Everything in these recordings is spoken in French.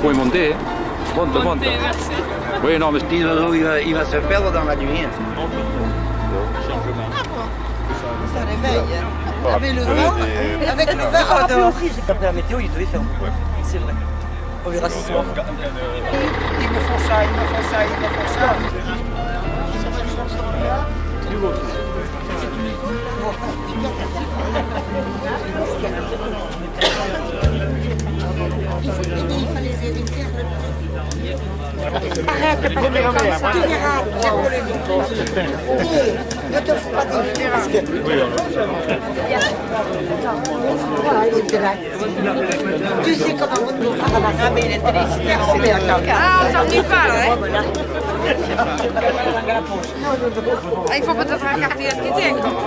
puoi monter. Monte, monte. Merci. Oui, non, mais Il va se perdre dans la nuit. Ça réveille. Avec le vent, avec le vent Ah, dehors. Après la météo, il devait faire. C'est vrai. On verra ce soir. Ils me font ça, ils me font ça, ils me font ça. Arrête, parce que comme ça, tu verras. Ne te fous pas de tu sais comment on nous rend mais il est triste. Ah, on s'ennuie pas là, hein? Ah, il faut peut-être un carte d'identité encore.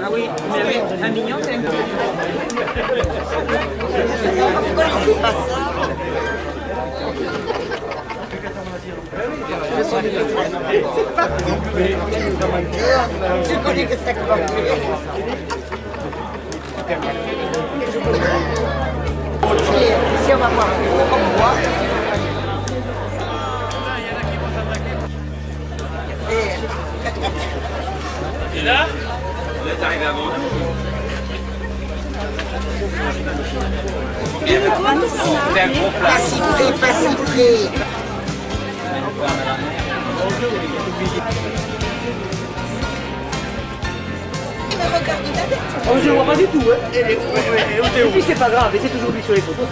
Ah oui, mais un million, c'est un peu. C'est pas ça. C'est pas tu connais que c'est comme si on va voir comme moi. Et là, vous êtes arrivé avant nous. c'est un gros plat. Pas si près, pas si près. Oh, je ne vois pas du tout, hein. Et puis c'est pas grave, et c'est toujours lui sur les photos.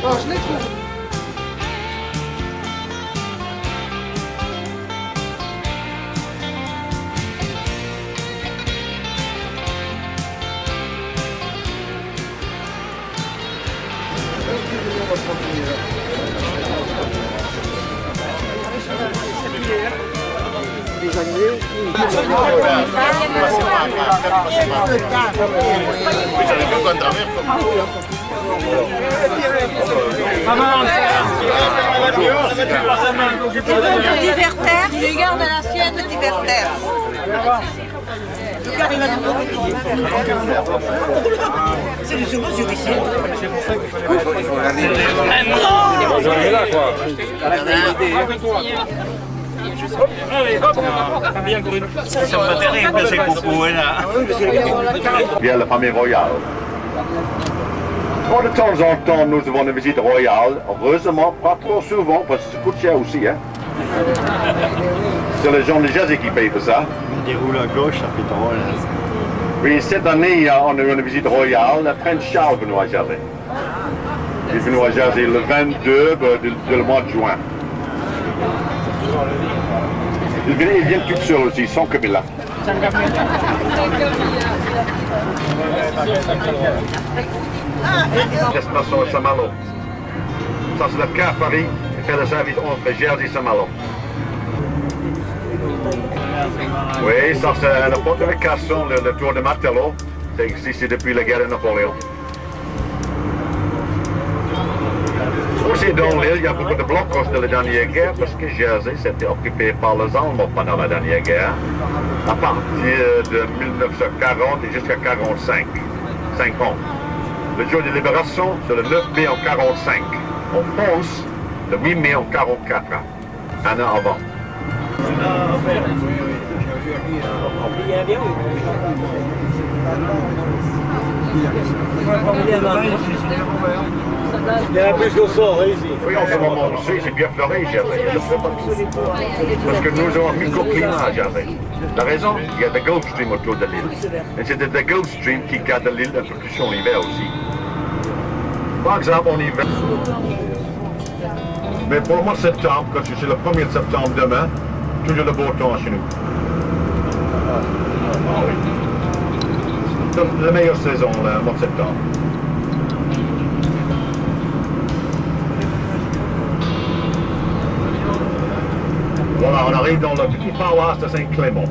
Bon, je l'ai trouvé. Diverter, je garde l'ancienne diverter. C'est du second sur ici. J'en ai là, quoi. C'est pas terrible, c'est beaucoup, là. Bien la famille royale. Bon, de temps en temps, nous avons une visite royale. Heureusement, pas trop souvent, parce que ça coûte cher aussi. Hein. C'est les gens de Jersey qui payent pour ça. On déroule à gauche, ça fait drôle. Oui, cette année, on a eu une visite royale. Le prince Charles est venu à Jersey. Il est venu à Jersey le 22 du mois de juin. Il vient tout seul aussi, sans Camilla. Destination à Saint-Malo. Ça, c'est le car Paris qui fait le service entre Jersey et Saint-Malo. Oui, ça, c'est une fortification, le tour de Martello. C'est existé depuis la guerre de Napoléon. Aussi dans l'île, il y a beaucoup de blocos de la dernière guerre parce que Jersey s'était occupé par les Allemands pendant la dernière guerre, à partir de 1940 et jusqu'à 1945, 5 ans. Le jour de libération, c'est le 9 mai en 1945. En France, le 8 mai en 1944, un an avant. Il y a un plus au sort, ici. Oui, en ce moment aussi, c'est bien fleuré, Jersey. Parce que nous avons un microclimat à Jersey. La raison, il y a des Gulf Stream autour de l'île. Et c'est des Gulf Stream qui gardent l'île un peu plus chaud en hiver aussi. Par exemple, en hiver. Mais pour le mois de septembre, parce que c'est le 1er de septembre demain, toujours le beau temps chez nous. Ah oui. C'est la meilleure saison, le mois de septembre. Voilà, on arrive dans le petit paroisse de Saint-Clément.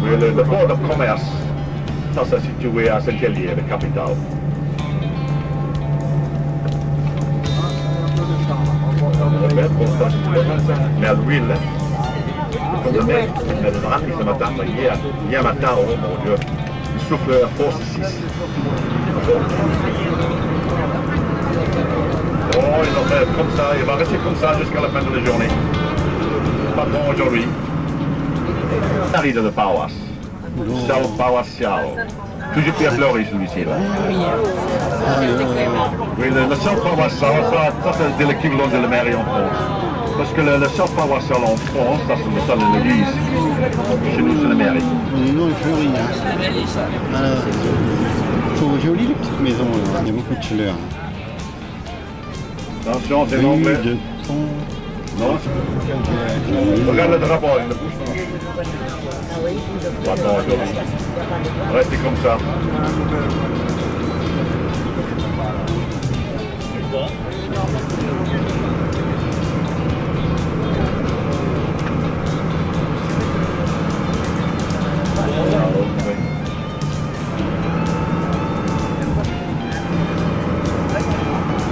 Mais le port de Ça, c'est situé à Saint-Hélier, la capitale. Mais à l'huile, mais le drame ce matin, hier matin, oh mon Dieu, il souffle à force 6. Oh, il va faire comme ça, il va rester comme ça jusqu'à la fin de la journée. Pas bon aujourd'hui. Salida de Pauas. São Pauasiao. Toujours bien fleuri celui-ci là. Oui, le São Pauasiao, ça c'est l'équivalent de la mairie en France. Parce que le São Pauasiao en France, ça c'est ça l'église. Chez nous c'est la mairie. Non, il fleurit. C'est joli les petites maisons là. Il y a beaucoup de chaleur. Attention, c'est l'anglais. Non. Regarde le drapeau, il ne bouge pas. Pas bon aujourd'hui. Restez comme ça.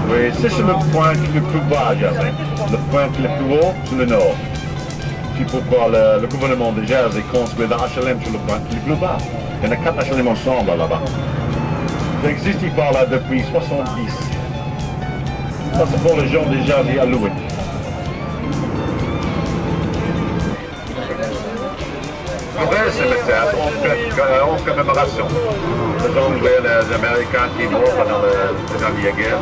Oui, c'est le point qui est le plus bas, Jersey. Le point qui est le plus haut, c'est le nord. C'est pourquoi le gouvernement de Jersey construit un HLM sur le point qui est le plus bas. Il y en a 4 HLM ensemble là-bas. Ça existe par là depuis 70. Ça c'est pour les gens de Jersey à louer. Ouais, c'est le théâtre, en commémoration. Les Anglais, les Américains qui meurent pendant la dernière guerre.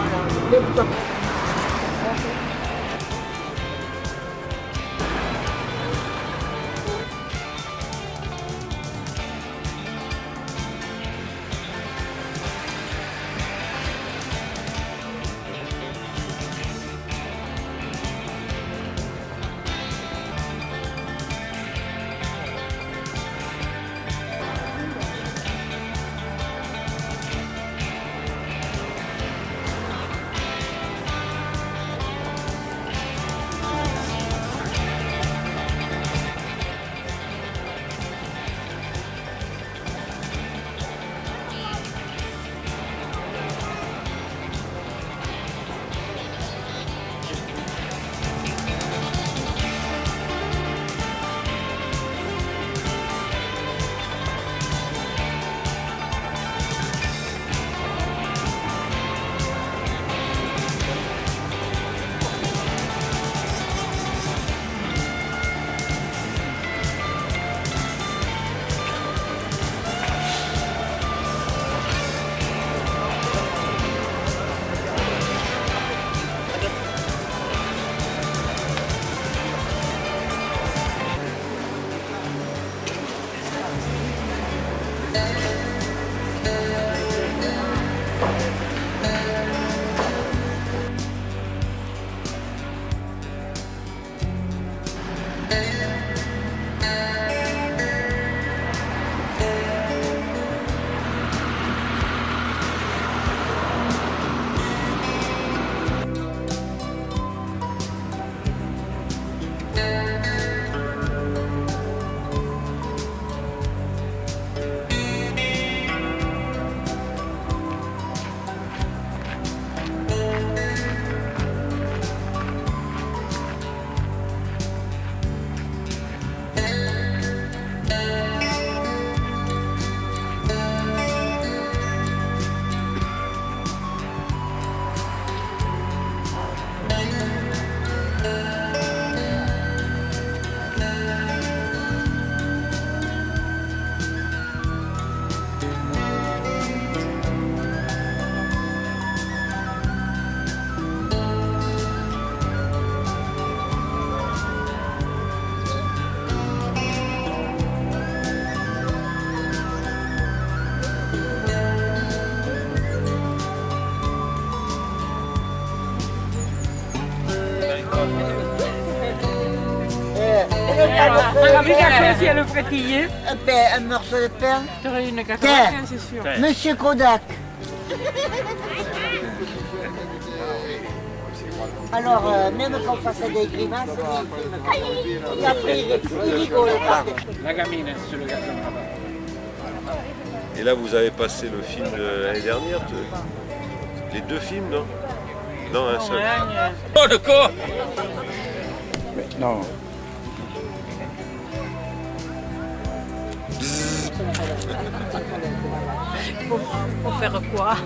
Si elle le frétillé. Un morceau de pain. Tu aurais une 95, c'est sûr. Monsieur Kodak. Alors, même qu'on fasse des grimaces, il rigole. La gamine sur le gazon là-bas. Et là, vous avez passé le film de l'année dernière, les deux films, non? Non, un seul. Oh, le corps! Non. Pour faire quoi?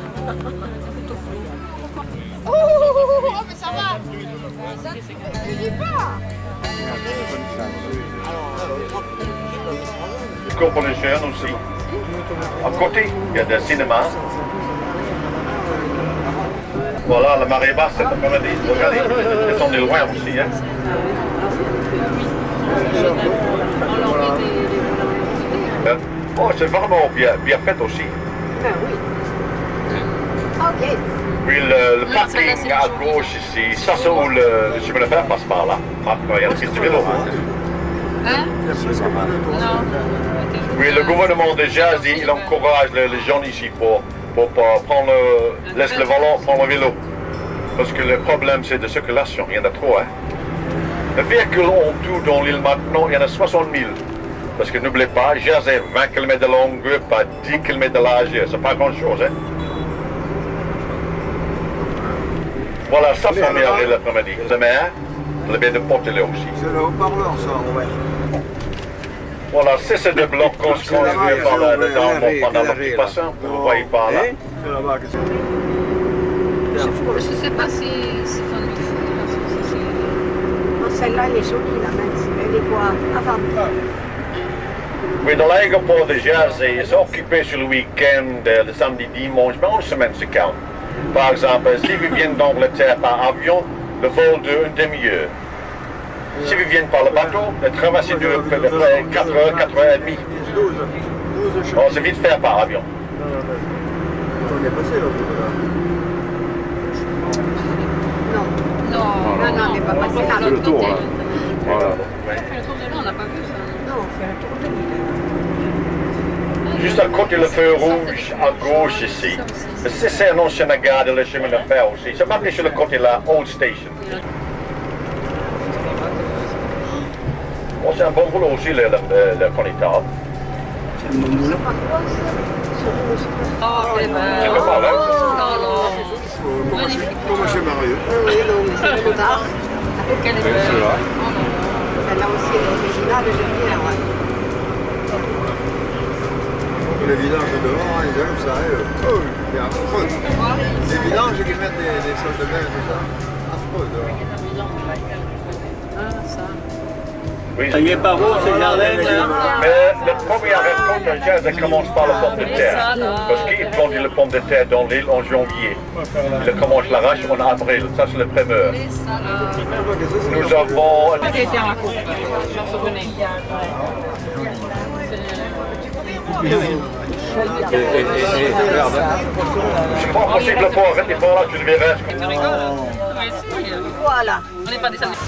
Oh, mais ça va. Je dis pas. Corporation aussi. À côté, il y a des cinémas. Voilà, la marée basse, c'est après-midi. Regardez, ils sont de loin aussi. Hein. Oh, c'est vraiment bien fait aussi. Puis le parking à gauche ici, ça c'est où le chemin de fer passe par là. Maintenant, il y a le piste de vélo. Hein? Non. Oui, le gouvernement de Jersey, il encourage les gens ici pour prendre laisse le volant, prendre le vélo. Parce que le problème, c'est de circulation. Il y en a trop, hein. Les véhicules en tout dans l'île maintenant, il y en a 60 000. Parce que n'oubliez pas, Jersey, 20 km de longueur, pas 10 km de largeur. C'est pas grand-chose, hein. Voilà, ça fait regarder l'après-midi. Demain, le bien de Portelé aussi. C'est le haut-parleur, ça, ouais. Voilà, c'est des blocs construits par pendant l'occupation, vous voyez par là. Je ne sais pas si font du feu. Celle-là, elle est jolie, la même. Elle est quoi? Avant. Oui, dans l'aéroport de Jersey, c'est occupé sur le week-end, le samedi, dimanche, mais en semaine, c'est calme. Par exemple, si vous venez d'Angleterre par avion, le vol d'une demi-heure. Si vous venez par le bateau, le traversée dure à peu près 4 heures, 4 heures et demie. Oh, c'est vite fait par avion. On est passé là. Non, on n'est pas passé là. Le tour, là. Voilà. On fait le tour de là, on n'a pas vu ça. Non, on fait un tour de l'île. Juste à côté le feu rouge, à gauche ici. C'est un ancien gare de le chemin de fer aussi. C'est marqué sur le côté là, Old Station. Bon, c'est un bon boulot aussi, le connétable. Oh, C'est pas mal, hein? Comment chez Mario? Oui, non, mais c'est trop tard. Quelle est Celle-là. Celle-là aussi, elle est originale, j'aime bien, ouais. Les villages dehors, ils aiment ça. Oh, c'est affreux. Les villages qui mettent des salles de bain, tout ça. Affreux dehors. Oui. Ça y est pas beau, ces jardins, là? Mais le premier récolte de Jersey commence par le pomme de terre. Parce qu'ils plantent le pomme de terre dans l'île en janvier. Ils commencent l'arrache en avril. Ça, c'est le primeur. Nous avons... Regarde, hein. C'est pas possible pour arrêter par là, tu le verras. Tu rigoles? Voilà. On n'est pas descendu.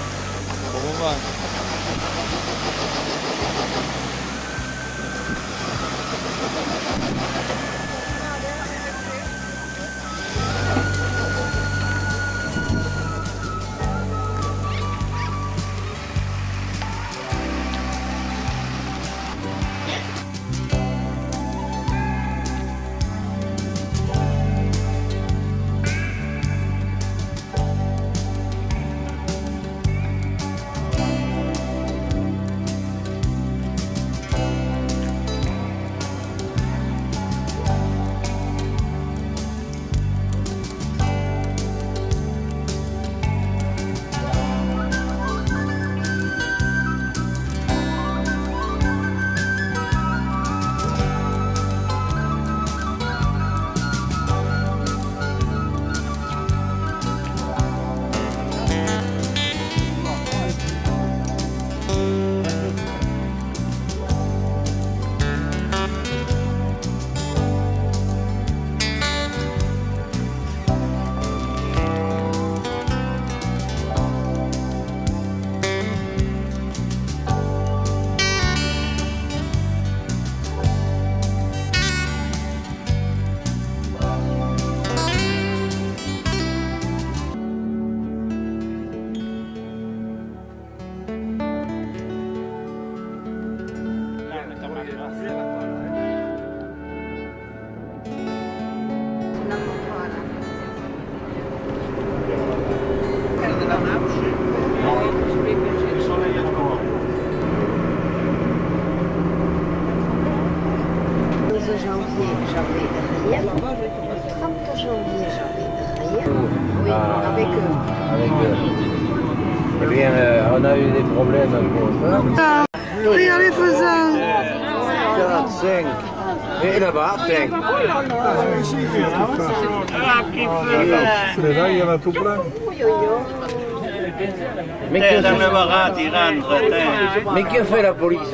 j'avais rien. Le 30 janvier, j'avais rien. Oui, avec eux. Avec eh bien, on a eu des problèmes pour ça. Regarde les faisans. 4, 5. Et là-bas, 5. Là, il y en a tout plein. Mais que fait la police?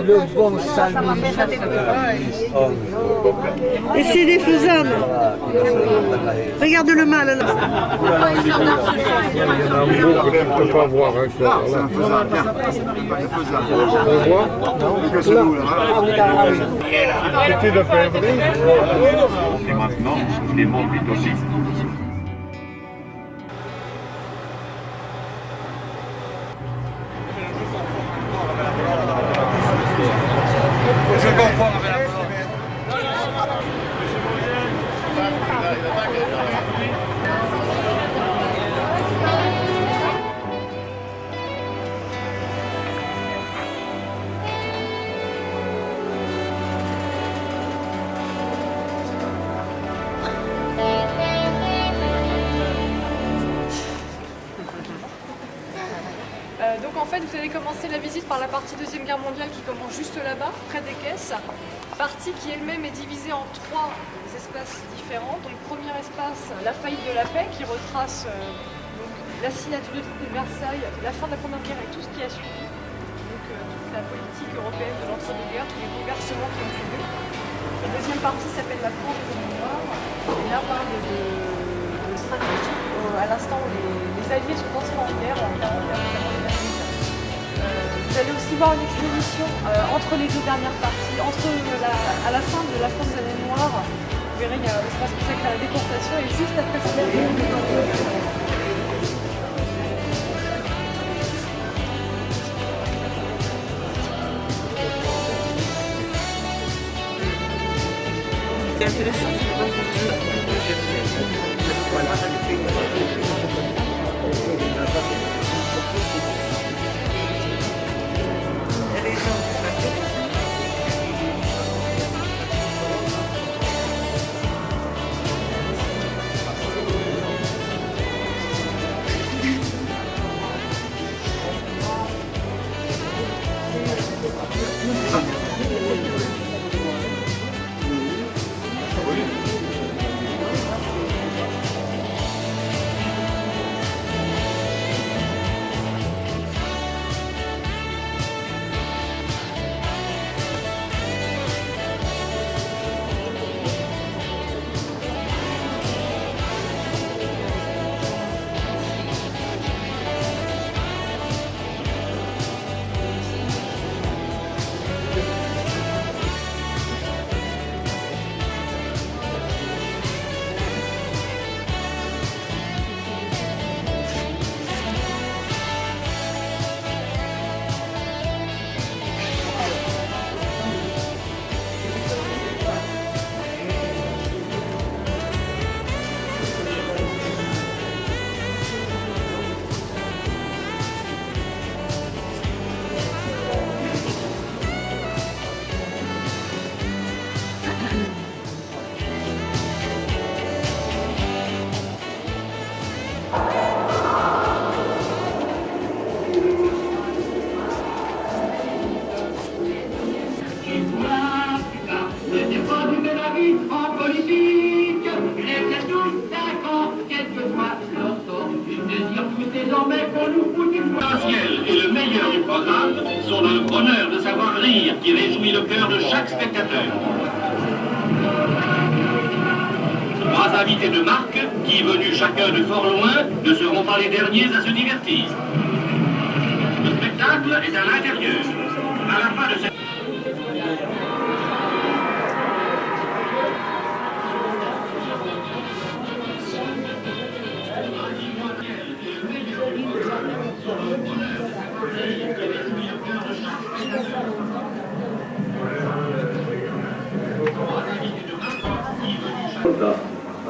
Le bon salmi. Et c'est des faisanes. Regarde le mâle là. Il y en a beaucoup qu'on ne peut pas voir. Hein, c'est un faisant, bien. Le faisant. On voit? Non, que c'est nous là. C'était de février. Et maintenant, les montent vite aussi. Donc en fait, vous allez commencer la visite par la partie Deuxième Guerre mondiale qui commence juste là-bas, près des caisses. Partie qui elle-même est divisée en 3 espaces différents. Donc premier espace, la faillite de la paix, qui retrace donc, la signature du traité de Versailles, la fin de la Première Guerre et tout ce qui a suivi. Donc toute la politique européenne de l'entre-deux-guerres, tous les bouleversements qui ont eu lieu. La deuxième partie s'appelle la France des hommes noirs. Et là, on parle de stratégie à l'instant où les Alliés sont entrés en guerre en 1941. Vous allez aussi voir une exposition entre les deux dernières parties, à la fin de la France des années noires. Vous verrez, il y a un espace consacré à la déportation et juste après ça, c'est intéressant, Et le meilleur du programme sont dans le bonheur de savoir rire qui réjouit le cœur de chaque spectateur. 3 invités de marque qui, venus chacun de fort loin, ne seront pas les derniers à se divertir. Le spectacle est à l'intérieur. À la fin de cette...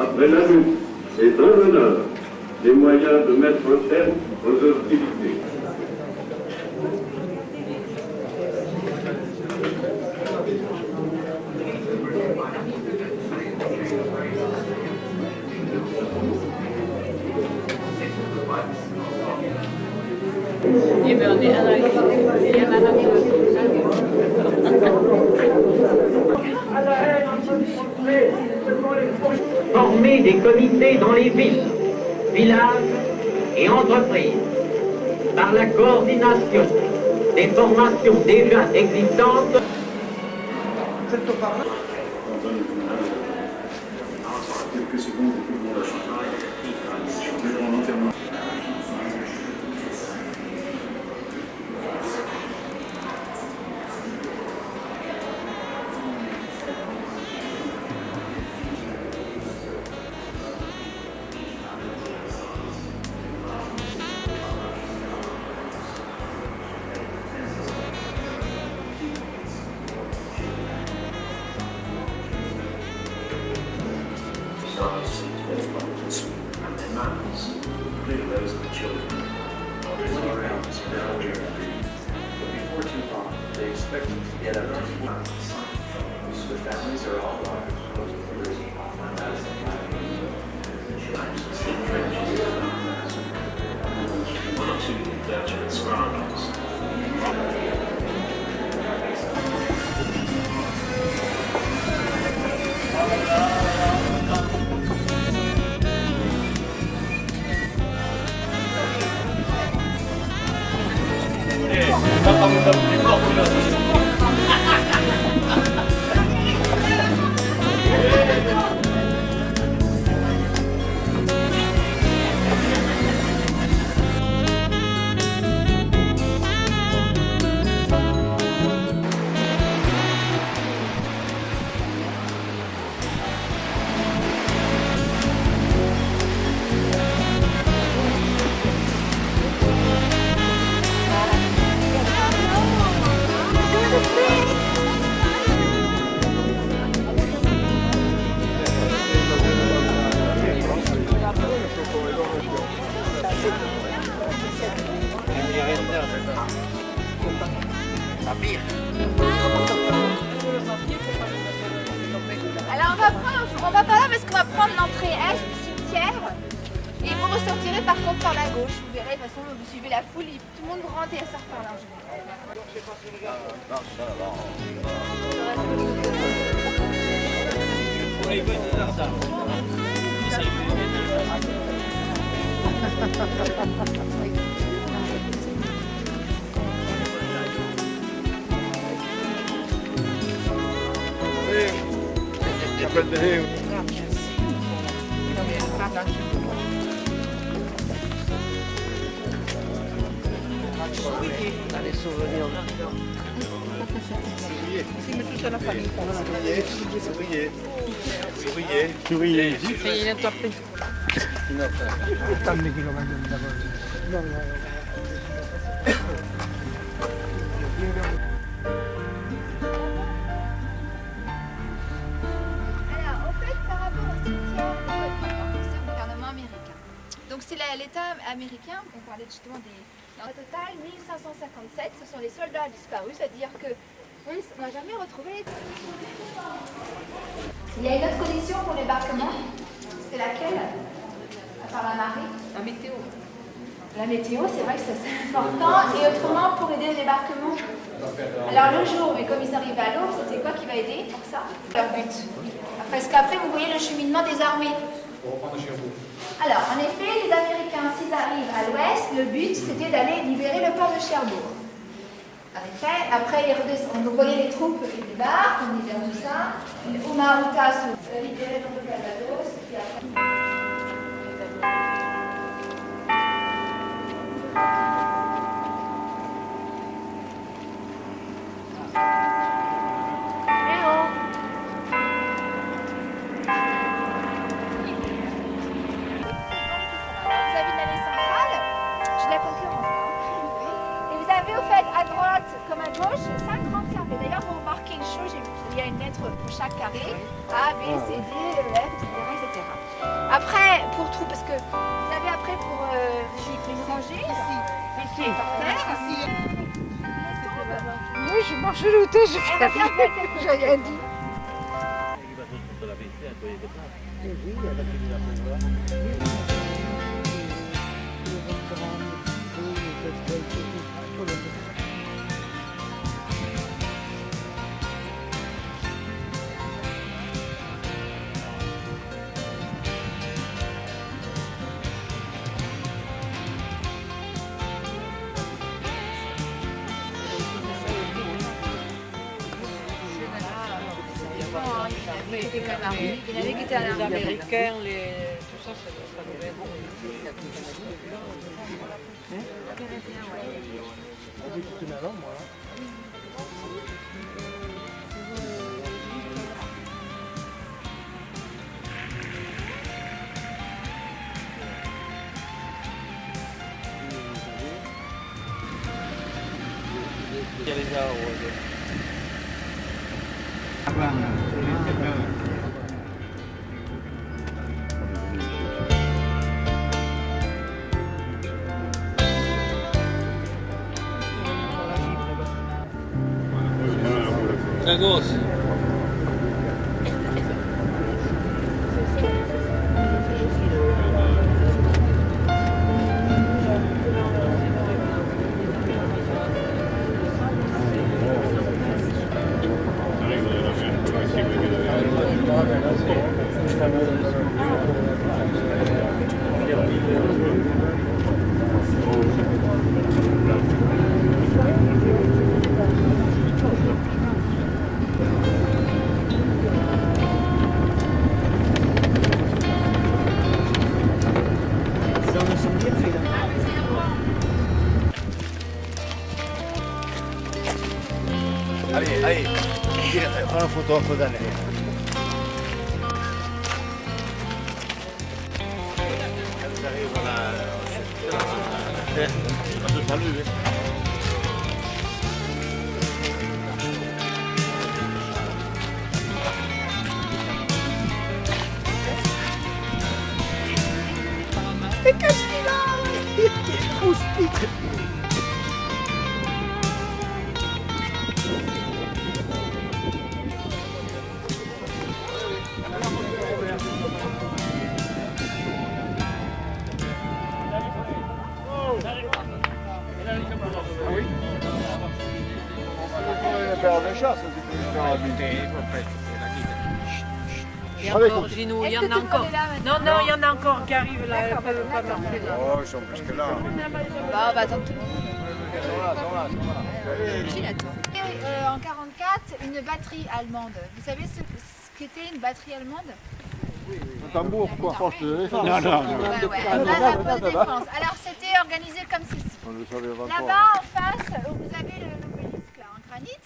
Après la lutte et dans l'honneur, les moyens de mettre un terme aux hostilités. Former des comités dans les villes, villages et entreprises par la coordination des formations déjà existantes. Quelques secondes et tout le monde a changé. Je vais dans l'enterrement. Alors on va par là parce qu'on va prendre l'entrée est du cimetière et vous ressortirez par contre par la gauche. Vous verrez, de toute façon vous suivez la foule, tout le monde rentre et sort par là. Dans les souvenirs. Si, mais toute la famille. Souriez. C'est l'État américain, on parlait justement des... Au total, 1557, ce sont les soldats disparus, c'est-à-dire que on n'a jamais retrouvé... Il y a une autre condition pour l'embarquement, c'est laquelle? À part la marée? La météo. La météo, c'est vrai que c'est important, et autrement pour aider le débarquement. Alors le jour, mais comme ils arrivent à l'eau, c'était quoi qui va aider pour ça? Leur but. Parce qu'après, vous voyez le cheminement des armées. Alors, en effet, les Américains, s'ils arrivent à l'ouest, le but, c'était d'aller libérer le port de Cherbourg. En effet, après, vous voyez les troupes qui débarquent, on libère tout ça. Omaruta se libérait dans le Calvados, puis après... pour chaque carré, A, B, C, D, E, F, etc. Après, pour tout, parce que vous avez après pour une rangée, ici, par terre. Oui, je mange le thé, j'ai rien dit. Oui, Mais c'était quand même armé. Il y en avait qui étaient à l'armée. Les Américains, tout ça, ça devait être bon. Il y a les arbres. Dragos. Allez, allez, prends la photo entre d'année. Gino, il y en a encore. Non, non, il y en a encore qui arrivent là. Elles ne peuvent pas marcher là. Oh, ils sont plus que là. Bah, on va attendre tout le monde. En 1944, une batterie allemande. Vous savez ce qu'était une batterie allemande? Un tambour, quoi, force de défense. Ouais, un drapeau de défense. Alors, c'était organisé comme ceci. Là-bas, en face, où vous avez l'obélisque là, en granit,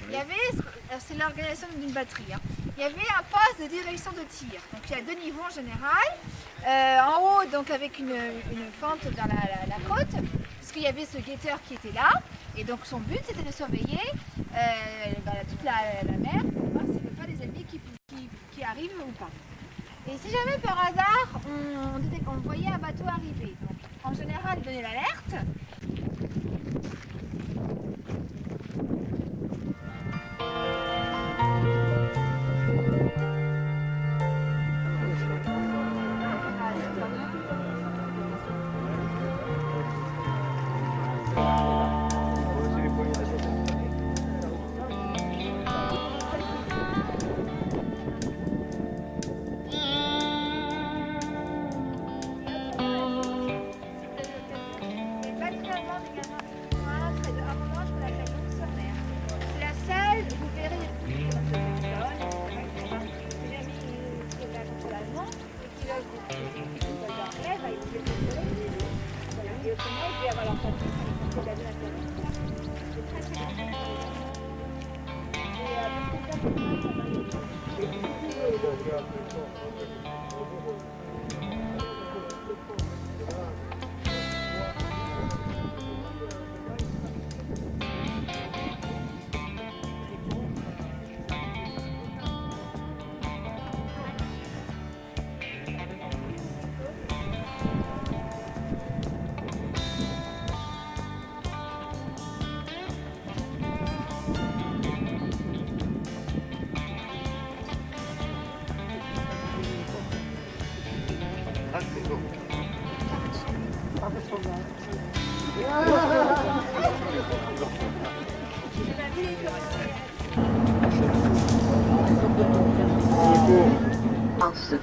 il y avait, c'est l'organisation d'une batterie. Hein. Il y avait un poste de direction de tir. Donc il y a 2 niveaux en général. En haut, donc avec une fente vers la côte, puisqu'il y avait ce guetteur qui était là. Et donc son but, c'était de surveiller toute la mer pour voir s'il n'y avait pas des ennemis qui arrivent ou pas. Et si jamais par hasard, on voyait un bateau arriver, donc en général, il donnait l'alerte.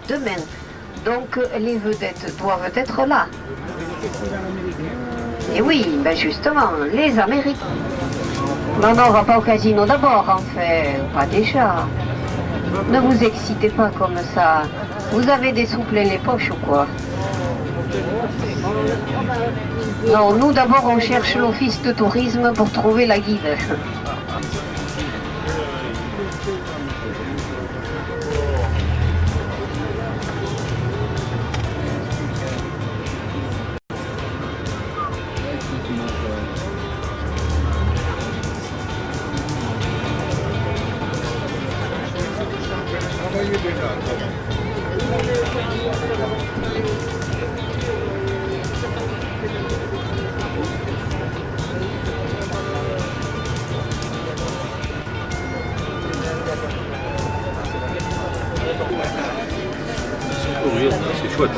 Demain. Donc les vedettes doivent être là. Et oui, ben justement, les Américains. Non, non, on va pas au casino d'abord, en fait, pas déjà. Ne vous excitez pas comme ça. Vous avez des sous plein les poches ou quoi? Non, nous d'abord on cherche l'office de tourisme pour trouver la guide. C'est chouette.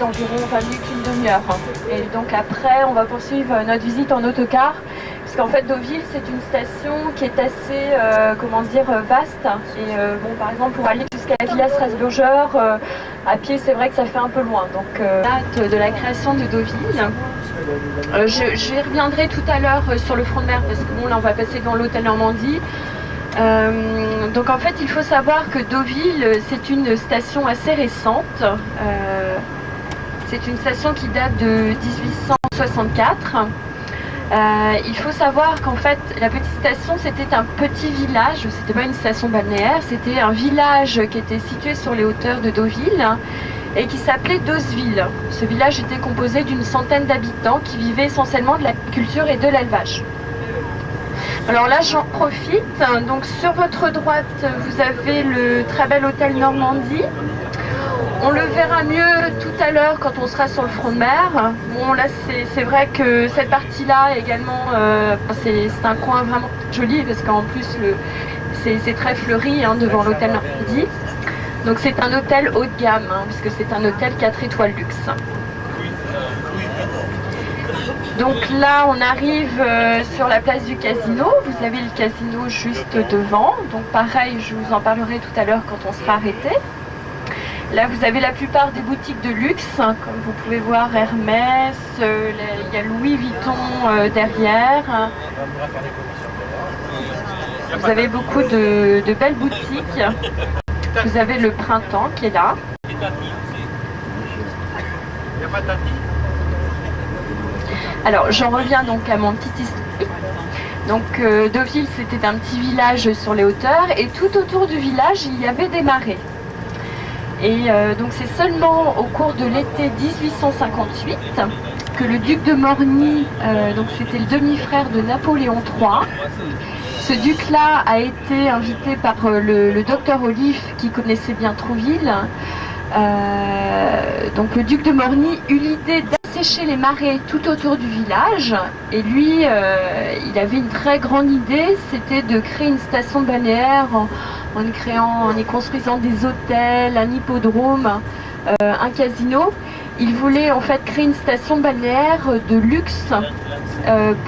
D'environ 20 minutes, une demi-heure. Et donc après, on va poursuivre notre visite en autocar. Parce qu'en fait, Deauville, c'est une station qui est assez, vaste. Et bon, par exemple, pour aller jusqu'à la Villa Strasburger, à pied, c'est vrai que ça fait un peu loin. Donc, date de la création de Deauville. Je reviendrai tout à l'heure sur le front de mer, parce que bon, là, on va passer dans l'hôtel Normandie. Donc en fait, il faut savoir que Deauville, c'est une station assez récente. C'est une station qui date de 1864. Il faut savoir qu'en fait, la petite station, c'était un petit village. C'était pas une station balnéaire, c'était un village qui était situé sur les hauteurs de Deauville et qui s'appelait Doseville. Ce village était composé d'une centaine d'habitants qui vivaient essentiellement de l'agriculture et de l'élevage. Alors là, j'en profite. Donc sur votre droite, vous avez le très bel hôtel Normandie. On le verra mieux tout à l'heure quand on sera sur le front de mer. Bon, là, c'est vrai que cette partie-là également, c'est un coin vraiment joli parce qu'en plus, c'est très fleuri devant l'hôtel Normandie. Donc c'est un hôtel haut de gamme, puisque c'est un hôtel 4 étoiles luxe. Donc là, on arrive sur la place du casino. Vous avez le casino juste devant. Donc pareil, je vous en parlerai tout à l'heure quand on sera arrêté. Là, vous avez la plupart des boutiques de luxe. Comme vous pouvez voir, Hermès, il y a Louis Vuitton derrière. Vous avez beaucoup de belles boutiques. Vous avez le Printemps qui est là. Alors, j'en reviens donc à mon petit historique. Donc, Deauville, c'était un petit village sur les hauteurs et tout autour du village, il y avait des marais. Et donc, c'est seulement au cours de l'été 1858 que le duc de Morny, donc c'était le demi-frère de Napoléon III, ce duc-là a été invité par le docteur Olive qui connaissait bien Trouville. Donc le duc de Morny eut l'idée d'assécher les marais tout autour du village et lui, il avait une très grande idée, c'était de créer une station balnéaire en y construisant des hôtels, un hippodrome, un casino. Il voulait en fait créer une station balnéaire de luxe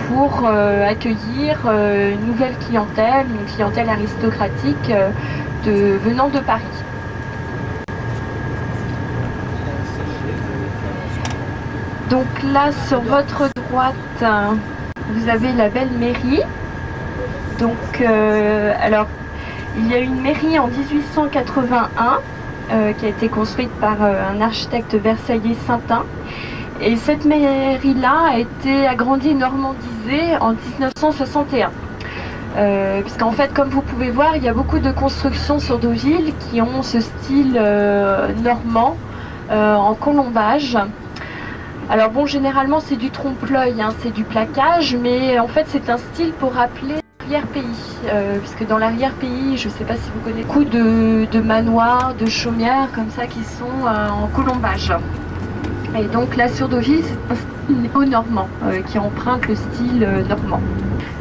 pour accueillir une nouvelle clientèle, une clientèle aristocratique venant de Paris. Donc là, sur votre droite, vous avez la belle mairie. Donc, alors, il y a une mairie en 1881 qui a été construite par un architecte versaillais Saintin. Et cette mairie-là a été agrandie et normandisée en 1961. Puisqu'en fait, comme vous pouvez voir, il y a beaucoup de constructions sur Deauville qui ont ce style normand en colombage. Alors bon, généralement c'est du trompe-l'œil, c'est du plaquage, mais en fait c'est un style pour rappeler l'arrière-pays, puisque dans l'arrière-pays, je ne sais pas si vous connaissez, beaucoup de manoirs, de chaumières comme ça qui sont en colombage. Et donc là sur Deauville, c'est un style néo-normand qui emprunte le style normand.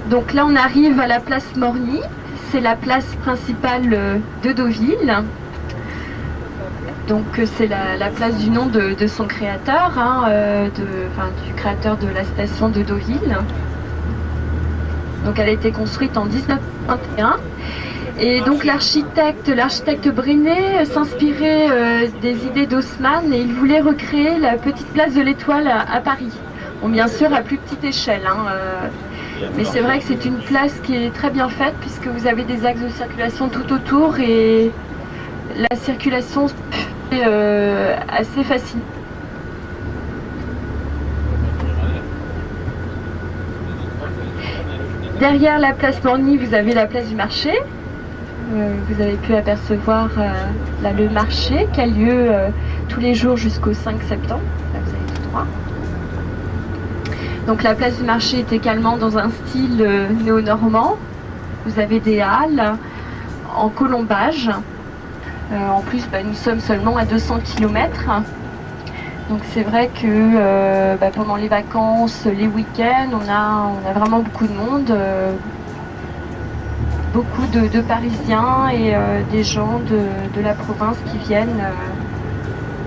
Donc là on arrive à la place Morny, c'est la place principale de Deauville. Donc c'est la place du nom de son créateur, du créateur de la station de Deauville. Donc elle a été construite en 1921. Et donc l'architecte Brenet s'inspirait des idées d'Haussmann et il voulait recréer la petite place de l'Étoile à Paris. Bon, bien sûr à plus petite échelle. Mais c'est vrai que c'est une place qui est très bien faite puisque vous avez des axes de circulation tout autour et la circulation est assez facile. Derrière la place Morny, vous avez la place du marché. Vous avez pu apercevoir là, le marché qui a lieu tous les jours jusqu'au 5 septembre. Là, vous avez les trois. Donc la place du marché est également dans un style néo-normand. Vous avez des halles en colombage. En plus, nous sommes seulement à 200 km. Donc c'est vrai que pendant les vacances, les week-ends, on a vraiment beaucoup de monde. Beaucoup de Parisiens et des gens de la province qui viennent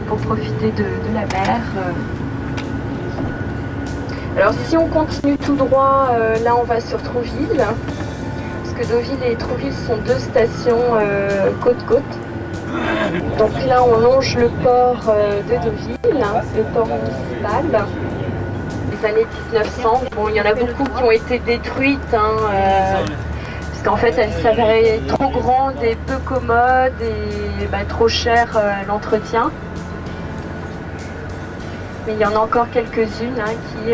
pour profiter de la mer. Alors si on continue tout droit, là on va sur Trouville, parce que Deauville et Trouville sont deux stations côte-côte. Donc là on longe le port de Deauville, le port municipal. Les années 1900, bon, il y en a beaucoup qui ont été détruites, parce qu'en fait elles s'avéraient trop grandes et peu commodes et trop chères à l'entretien. Mais il y en a encore quelques-unes qui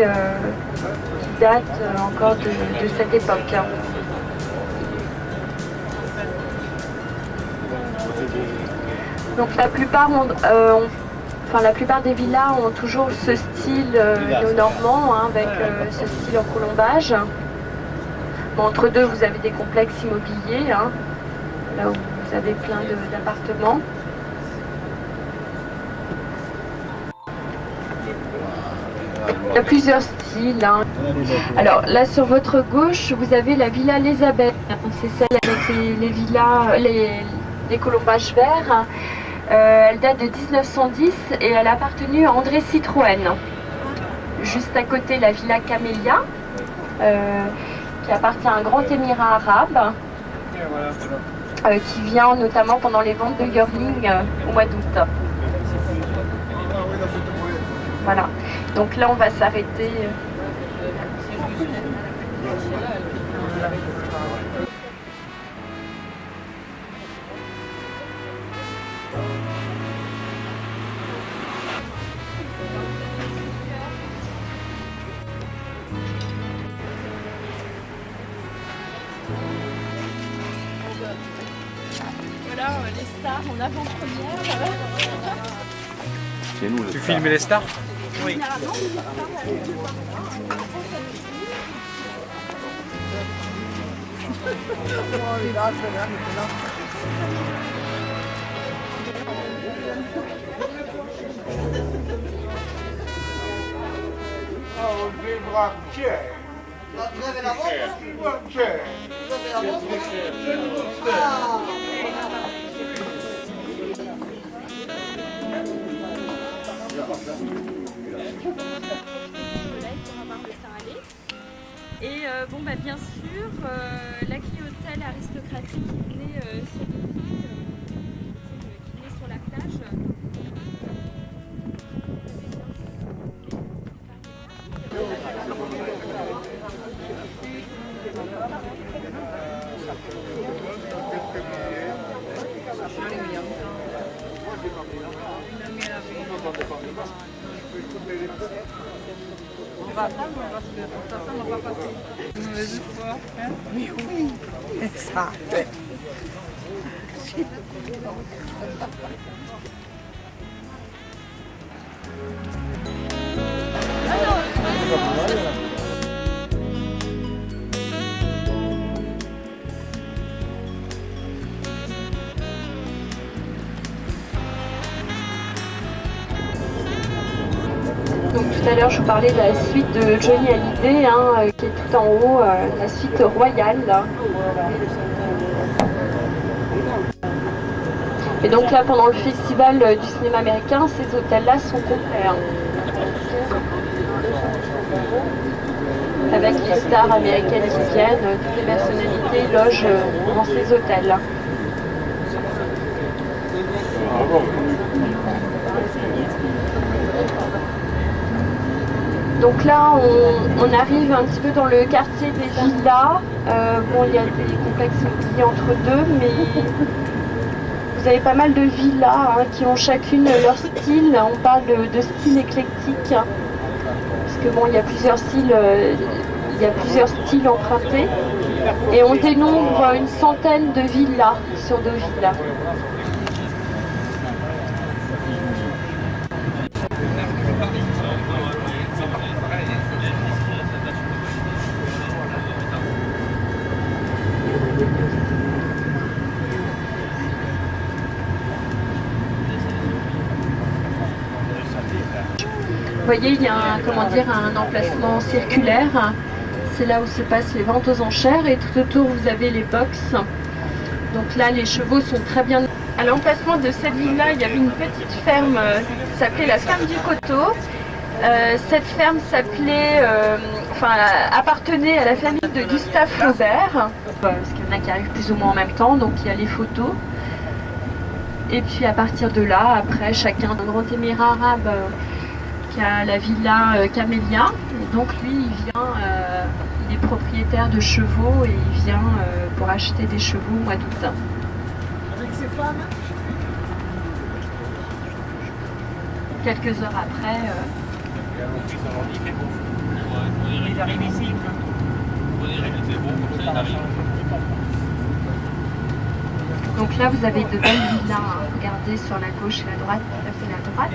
datent encore de cette époque. Donc la plupart la plupart des villas ont toujours ce style néo-normand avec ce style en colombage. Bon, entre deux, vous avez des complexes immobiliers, là où vous avez plein d'appartements. Il y a plusieurs styles. Alors là sur votre gauche, vous avez la villa Les Abeilles. C'est celle avec les villas, les colombages verts. Elle date de 1910 et elle a appartenu à André Citroën. Juste à côté, la villa Camélia, qui appartient à un grand émirat arabe, qui vient notamment pendant les ventes de yearling au mois d'août. Voilà. Donc là, on va s'arrêter. Voilà, les stars en avant-première. C'est nous, tu filmes les stars? Oui. Oh, vivra Pierre. Vous avez la montre? Pierre. Vous avez la montre? Et bien sûr, la clientèle aristocratique qui venait sur qui venait sur la plage. On va attendre parce que de toute façon on va pas passer une mauvaise fois. Mais oui, ça. Donc tout à l'heure je vous parlais de la suite de Johnny Hallyday qui est tout en haut, la suite royale. Là. Et donc là pendant le festival du cinéma américain, ces hôtels-là sont complets. Avec les stars américaines qui viennent, toutes les personnalités logent dans ces hôtels-là. Donc là, on arrive un petit peu dans le quartier des villas. Bon, il y a des complexes liés entre deux, mais vous avez pas mal de villas hein, qui ont chacune leur style. On parle de style éclectique, parce que bon, il y a plusieurs styles empruntés. Et on dénombre une centaine de villas sur Deauville. Vous voyez, il y a un emplacement circulaire. C'est là où se passent les ventes aux enchères et tout autour vous avez les box. Donc là les chevaux sont très bien. À l'emplacement de cette ville-là, il y avait une petite ferme qui s'appelait la ferme du Coteau. Cette ferme appartenait à la famille de Gustave Flaubert, parce qu'il y en a qui arrivent plus ou moins en même temps, donc il y a les photos. Et puis à partir de là, après chacun d'un grand émirat arabe qui a la villa Camélia. Et donc lui il vient, il est propriétaire de chevaux et il vient pour acheter des chevaux au mois d'août. Avec ses femmes. Quelques heures après. Ils arrivent ici. Donc là vous avez de belles villas. Regardez sur la gauche et la droite, là c'est la droite.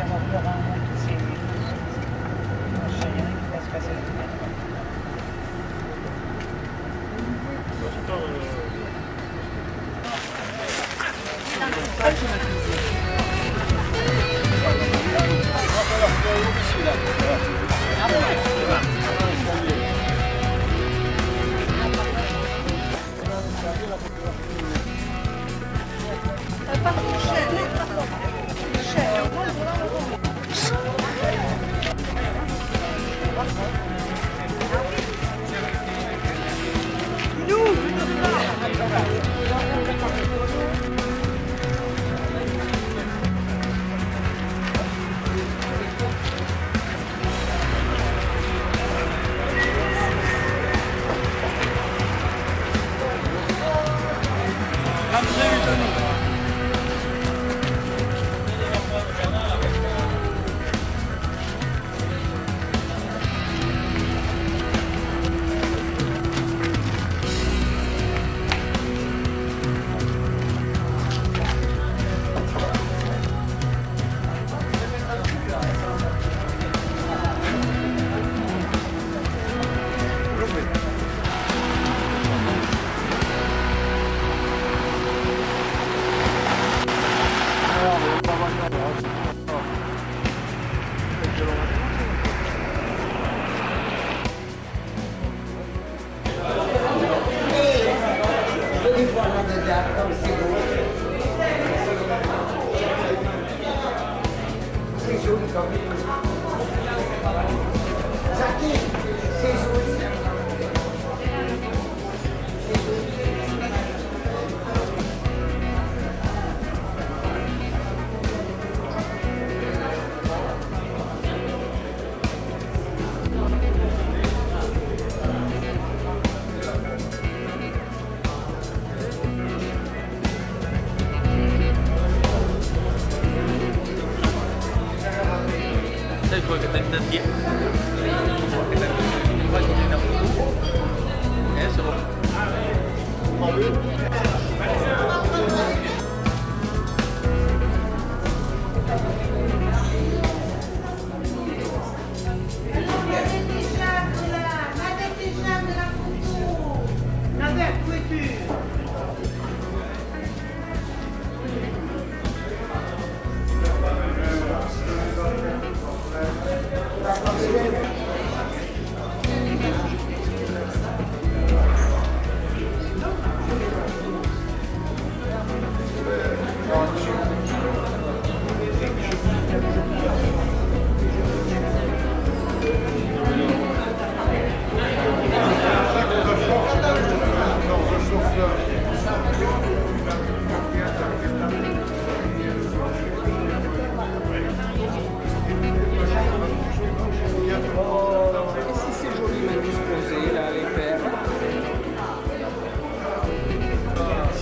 chauffeur.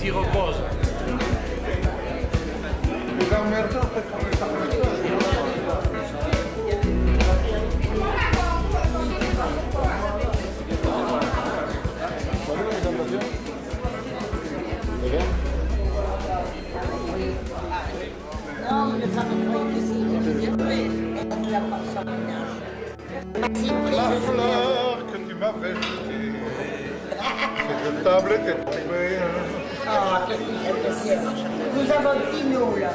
s'y repose. La fleur que tu m'avais jetée, cette table était tombée. Ah, qu'est-ce que j'aime bien. Nous avons Pino, là.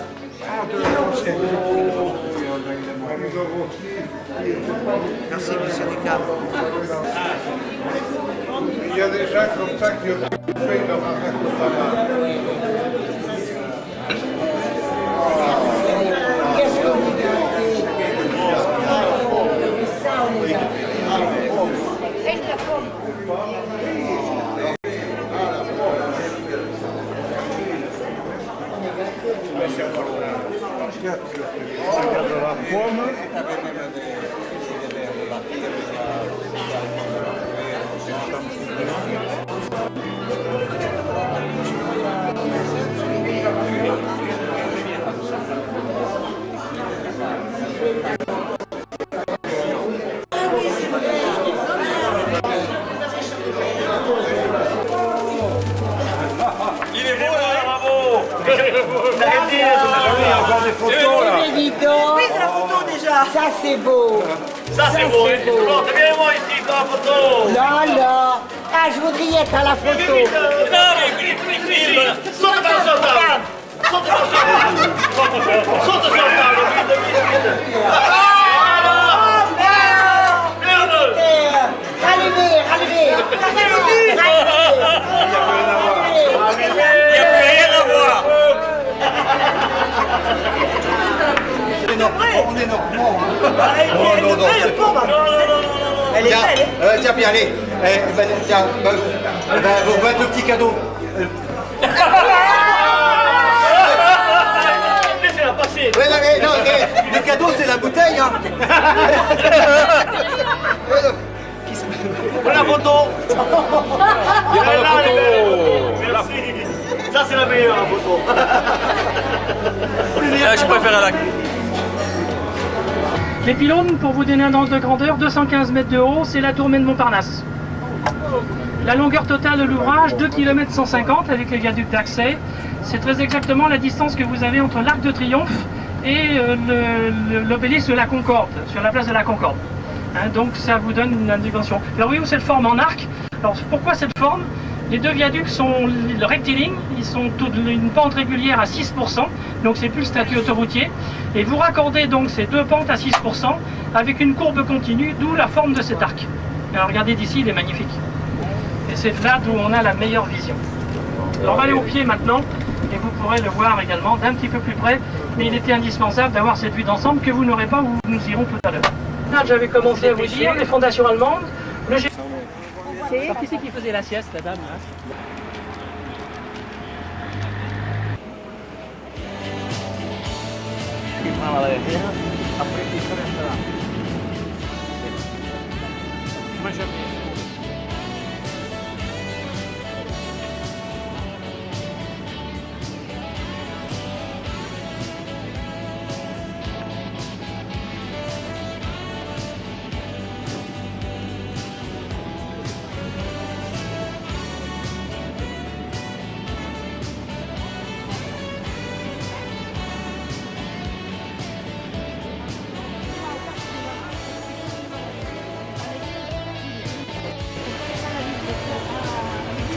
Merci, monsieur Descartes. Il y a des gens comme ça qui ont fait leur arrêt de travail. Qu'est-ce qu'on est gâtés. Ça, on est gâtés. Et de la pomme. De la pomme. Il est beau là, bravo. Encore des photos là. Oui, c'est la photo déjà. Ça, c'est beau. Ça c'est beau. Bon, t'es bien moi ici dans la photo. Là, là. Ah, je voudrais y être à la photo. Non mais filme. Saute par sur la table. Saute par sur la table. Saute sur la table. Rallumez, rallumez. Il n'y a plus rien à voir. On est normand. Elle est belle. Tiens, bien, allez. Tiens, vos 22 petits cadeaux. Laissez-la passer. Non, les cadeaux, c'est la bouteille. Hein. La photo. Merci. Ça c'est la meilleure la photo. Je préfère la. Les pylônes, pour vous donner un ordre de grandeur, 215 mètres de haut, c'est la tournée de Montparnasse. La longueur totale de l'ouvrage, 2 km 150 avec les viaducs d'accès. C'est très exactement la distance que vous avez entre l'Arc de Triomphe et l'obélisque de la Concorde, sur la place de la Concorde. Hein, donc ça vous donne une dimension. Alors oui, cette forme en arc. Alors pourquoi cette forme? Les deux viaducs sont rectilignes, ils sont une pente régulière à 6%, donc c'est plus le statut autoroutier. Et vous raccordez donc ces deux pentes à 6% avec une courbe continue, d'où la forme de cet arc. Alors regardez d'ici, il est magnifique. Et c'est là d'où on a la meilleure vision. Alors on va aller au pied maintenant, et vous pourrez le voir également d'un petit peu plus près, mais il était indispensable d'avoir cette vue d'ensemble que vous n'aurez pas où nous irons tout à l'heure. Là, j'avais commencé à vous dire, les fondations allemandes, le alors, qui c'est qui faisait la sieste, la dame hein? Moi, jamais.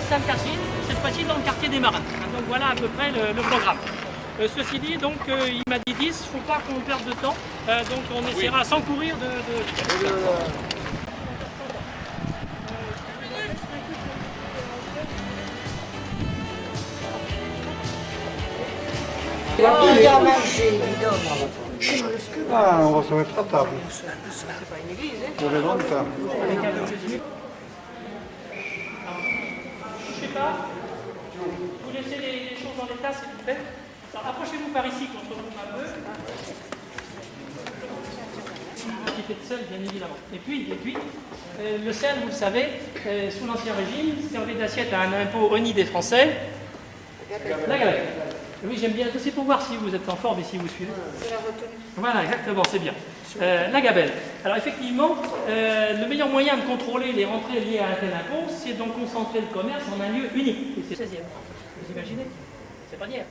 Sainte-Catherine, cette fois-ci dans le quartier des Marins. Donc voilà à peu près le programme. Ceci dit, donc il m'a dit 10, il ne faut pas qu'on perde de temps, donc on essaiera sans courir de... Il y a mangé, Ah, on va se mettre à table. Pour les grandes tables. Je sais pas, vous laissez les choses dans l'état s'il vous plaît. Alors approchez-vous par ici qu'on se retrouve un peu. Une quantité de sel bien évidemment. Et puis le sel, vous le savez, sous l'Ancien Régime, servait d'assiette à un impôt honni des Français. La Gabelle. Oui, j'aime bien. C'est pour voir si vous êtes en forme et si vous suivez. C'est la retenue. Voilà, exactement, c'est bien. La Gabelle. Alors effectivement, le meilleur moyen de contrôler les rentrées liées à un tel impôt, c'est donc concentrer le commerce en un lieu unique. Et c'est le 16e. Vous imaginez? C'est pas d'hier.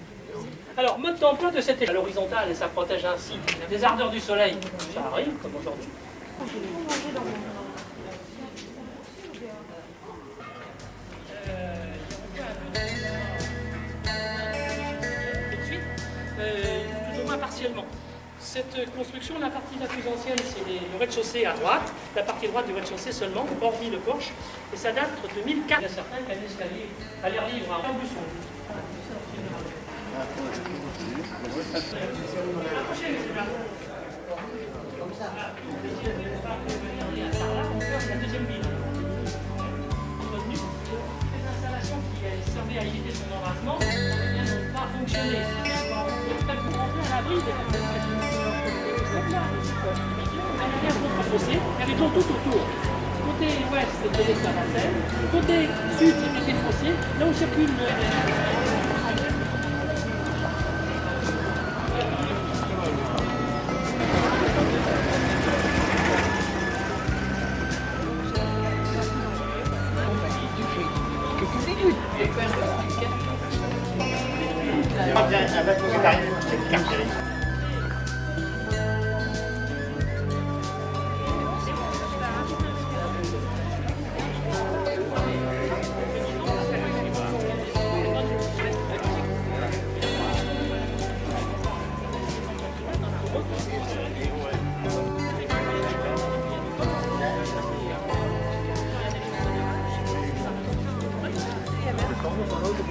Alors, mode d'emploi de cette échelle. À l'horizontale, et ça protège ainsi des ardeurs du soleil. Ça arrive, comme aujourd'hui. Tout au moins partiellement. Cette construction, la partie la plus ancienne, c'est le rez-de-chaussée à droite, la partie droite du rez-de-chaussée seulement, hormis le porche, et ça date de 2004. Il y a certains qui avaient l'escalier à l'air libre à Rambusson. La deuxième ville. Les installations qui servaient à éviter son embrasement n'ont pas fonctionné. Pour rentrer à l'abri des il y avait donc tout autour. Côté ouest, c'était les Saracens. Côté sud, c'était des fossés. Là où circule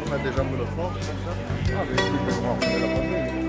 On a des jambes de France comme ça. Ah, mais c'est pas grave, on a la